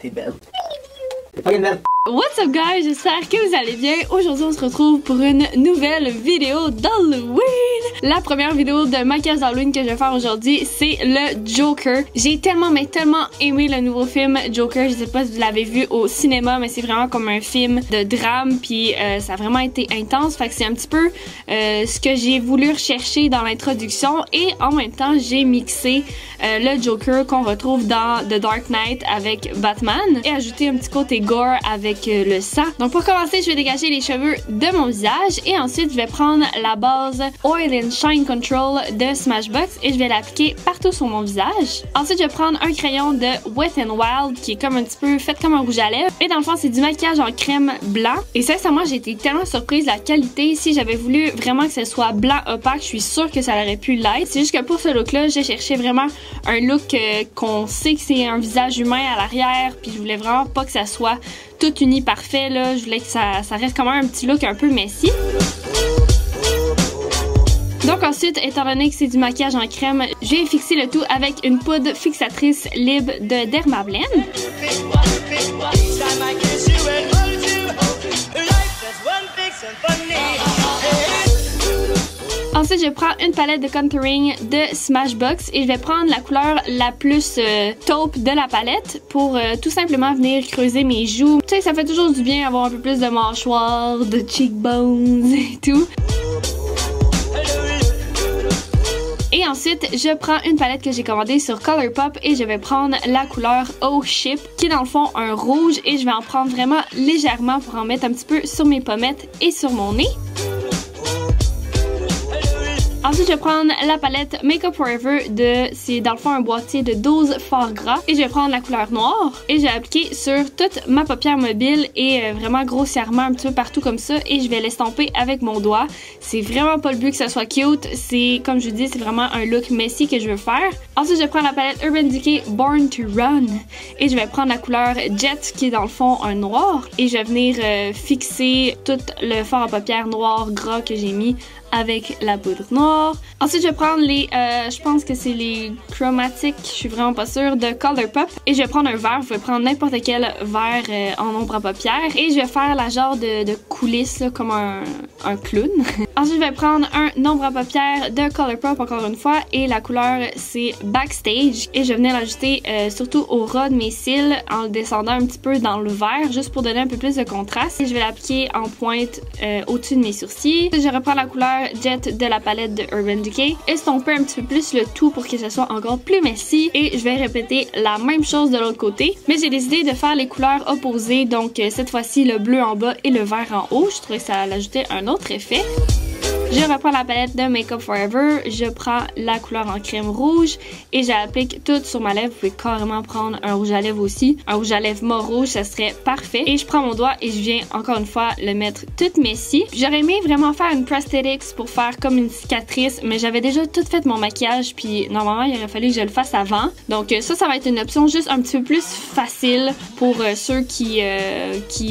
T'es belle. T'es pas une belle. What's up guys, j'espère que vous allez bien. Aujourd'hui on se retrouve pour une nouvelle vidéo d'Halloween. La première vidéo de maquillage d'Halloween que je vais faire aujourd'hui, c'est le Joker. J'ai tellement aimé le nouveau film Joker. Je sais pas si vous l'avez vu au cinéma, mais c'est vraiment comme un film de drame, puis ça a vraiment été intense. Fait que c'est un petit peu ce que j'ai voulu rechercher dans l'introduction, et en même temps j'ai mixé le Joker qu'on retrouve dans The Dark Knight avec Batman et ajouté un petit côté gore avec le sang. Donc pour commencer, je vais dégager les cheveux de mon visage et ensuite je vais prendre la base Oil and Shine Control de Smashbox et je vais l'appliquer partout sur mon visage. Ensuite, je vais prendre un crayon de Wet n Wild qui est comme un petit peu fait comme un rouge à lèvres, et dans le fond c'est du maquillage en crème blanc. Et sincèrement, j'ai été tellement surprise de la qualité. Si j'avais voulu vraiment que ce soit blanc opaque, je suis sûre que ça aurait pu l'être. C'est juste que pour ce look là, j'ai cherché vraiment un look qu'on sait que c'est un visage humain à l'arrière, puis je voulais vraiment pas que ça soit tout uni parfait là. Je voulais que ça reste quand même un petit look un peu messy. Donc ensuite, étant donné que c'est du maquillage en crème, je vais fixer le tout avec une poudre fixatrice libre de Dermablend. Ensuite, je prends une palette de contouring de Smashbox et je vais prendre la couleur la plus taupe de la palette pour tout simplement venir creuser mes joues. Tu sais, ça fait toujours du bien avoir un peu plus de mâchoire, de cheekbones et tout. Et ensuite, je prends une palette que j'ai commandée sur Colourpop et je vais prendre la couleur Oh Ship, qui est dans le fond un rouge, et je vais en prendre vraiment légèrement pour en mettre un petit peu sur mes pommettes et sur mon nez. Ensuite, je vais prendre la palette Makeup Forever c'est dans le fond un boîtier de 12 fards gras, et je vais prendre la couleur noire et je vais appliquer sur toute ma paupière mobile et vraiment grossièrement un petit peu partout comme ça, et je vais l'estomper avec mon doigt. C'est vraiment pas le but que ça soit cute, c'est comme je vous dis, c'est vraiment un look messy que je veux faire. Ensuite, je vais prendre la palette Urban Decay Born to Run et je vais prendre la couleur Jet qui est dans le fond un noir, et je vais venir fixer tout le fard à paupières noir gras que j'ai mis avec la poudre noire. Ensuite, je vais prendre les, je pense que c'est les Chromatic, je suis vraiment pas sûre, de Colourpop, et je vais prendre un verre. Vous pouvez prendre n'importe quel verre en ombre à paupières, et je vais faire la genre de coulisse là, comme un clown. Ensuite, je vais prendre un ombre à paupières de Colourpop encore une fois, et la couleur c'est Backstage, et je vais venir l'ajouter surtout au ras de mes cils en le descendant un petit peu dans le vert, juste pour donner un peu plus de contraste, et je vais l'appliquer en pointe au-dessus de mes sourcils. Je reprends la couleur Jet de la palette de Urban Decay, estomper un petit peu plus le tout pour que ce soit encore plus messy, et je vais répéter la même chose de l'autre côté, mais j'ai décidé de faire les couleurs opposées, donc cette fois-ci le bleu en bas et le vert en haut. Je trouvais que ça ajoutait un autre effet. Je reprends la palette de Makeup Forever, je prends la couleur en crème rouge et j'applique tout sur ma lèvre. Vous pouvez carrément prendre un rouge à lèvres aussi, un rouge à lèvres mort rouge, ça serait parfait. Et je prends mon doigt et je viens encore une fois le mettre tout messy. J'aurais aimé vraiment faire une prosthetics pour faire comme une cicatrice, mais j'avais déjà tout fait mon maquillage, puis normalement il aurait fallu que je le fasse avant. Donc ça va être une option juste un petit peu plus facile pour ceux qui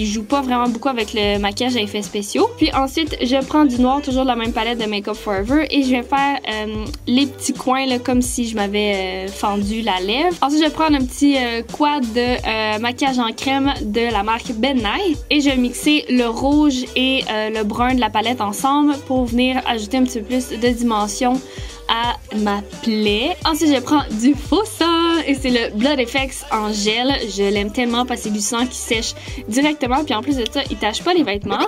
jouent pas vraiment beaucoup avec le maquillage à effets spéciaux. Puis ensuite, je prends du noir, toujours de la même palette de Makeup Forever, et je vais faire les petits coins là, comme si je m'avais fendu la lèvre. Ensuite, je vais prendre un petit quad de maquillage en crème de la marque Ben Nye et je vais mixer le rouge et le brun de la palette ensemble pour venir ajouter un petit peu plus de dimension à ma plaie. Ensuite, je prends du faux sang et c'est le Blood Effects en gel. Je l'aime tellement parce que c'est du sang qui sèche directement, puis en plus de ça, il tâche pas les vêtements.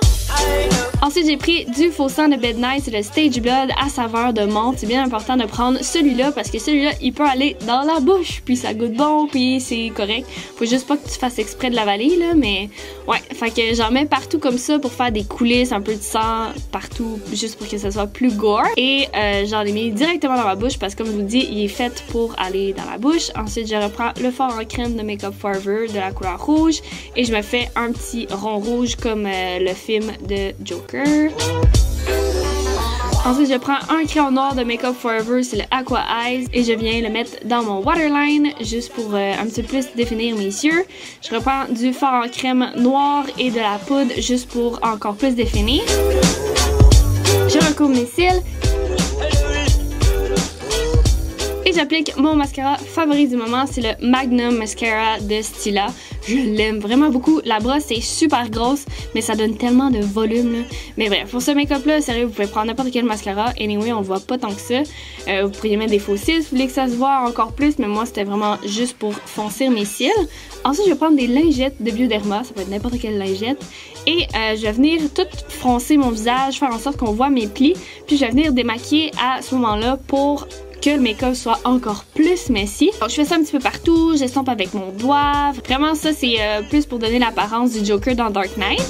Ensuite, j'ai pris du faux sang de Ben Nye, c'est le Stage Blood à saveur de menthe. C'est bien important de prendre celui-là parce que celui-là, il peut aller dans la bouche, puis ça goûte bon, puis c'est correct. Faut juste pas que tu fasses exprès de l'avaler, là, mais ouais. Fait que j'en mets partout comme ça pour faire des coulisses, un peu de sang partout, juste pour que ça soit plus gore. Et j'en ai mis directement dans ma bouche parce que, comme je vous dis, il est fait pour aller dans la bouche. Ensuite, je reprends le fard en crème de Makeup Forever de la couleur rouge et je me fais un petit rond rouge comme le film de Joker. Ensuite, je prends un crayon noir de Makeup Forever, c'est le Aqua Eyes, et je viens le mettre dans mon waterline juste pour un petit peu plus définir mes yeux. Je reprends du fard en crème noir et de la poudre juste pour encore plus définir. Je recouvre mes cils. Et j'applique mon mascara favori du moment, c'est le Magnum Mascara de Stila. Je l'aime vraiment beaucoup. La brosse est super grosse, mais ça donne tellement de volume, là. Mais bref, pour ce make-up là, sérieux, vous pouvez prendre n'importe quel mascara. Anyway, on voit pas tant que ça. Vous pourriez mettre des faux cils si vous voulez que ça se voit encore plus, mais moi c'était vraiment juste pour foncir mes cils. Ensuite, je vais prendre des lingettes de Bioderma, ça peut être n'importe quelle lingette. Et je vais venir tout froncer mon visage, faire en sorte qu'on voit mes plis. Puis je vais venir démaquiller à ce moment-là pour que le make-up soit encore plus messy. Donc je fais ça un petit peu partout, j'estompe avec mon doigt. Vraiment ça c'est plus pour donner l'apparence du Joker dans Dark Knight.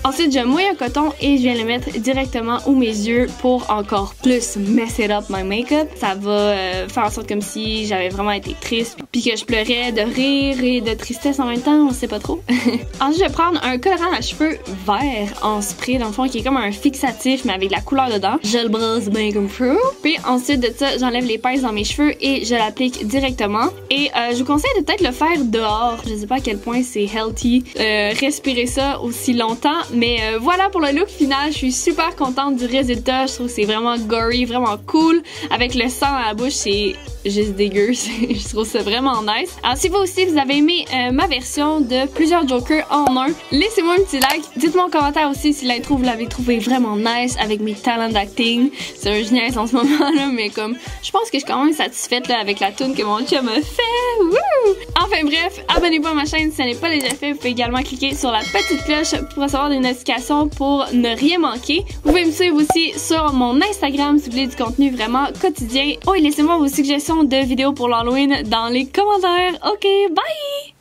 Ensuite, je mouille un coton et je viens le mettre directement où mes yeux pour encore plus mess it up my make-up. Ça va faire en sorte comme si j'avais vraiment été triste puis que je pleurais de rire et de tristesse en même temps, on sait pas trop. Ensuite, je vais prendre un colorant à cheveux vert en spray, dans le fond, qui est comme un fixatif mais avec de la couleur dedans. Je le brosse bien comme ça. Puis ensuite de ça, j'enlève les pinces dans mes cheveux et je l'applique directement. Et je vous conseille de peut-être le faire dehors. Je sais pas à quel point c'est healthy respirer ça aussi longtemps. Mais voilà pour le look final, je suis super contente du résultat, je trouve que c'est vraiment gory, vraiment cool. Avec le sang à la bouche, c'est juste dégueu, je trouve ça vraiment nice. Alors si vous aussi vous avez aimé ma version de plusieurs Jokers en un, laissez-moi un petit like, dites-moi en commentaire aussi si l'intro vous l'avez trouvé vraiment nice avec mes talents d'acting. C'est un génial en ce moment là, mais comme je pense que je suis quand même satisfaite là, avec la tune que mon chum a fait. Woo! Enfin bref, abonnez-vous à ma chaîne si ce n'est pas déjà fait, vous pouvez également cliquer sur la petite cloche pour recevoir des notifications pour ne rien manquer. Vous pouvez me suivre aussi sur mon Instagram si vous voulez du contenu vraiment quotidien. Oh et laissez-moi vos suggestions de vidéos pour l'Halloween dans les commentaires. Ok, bye!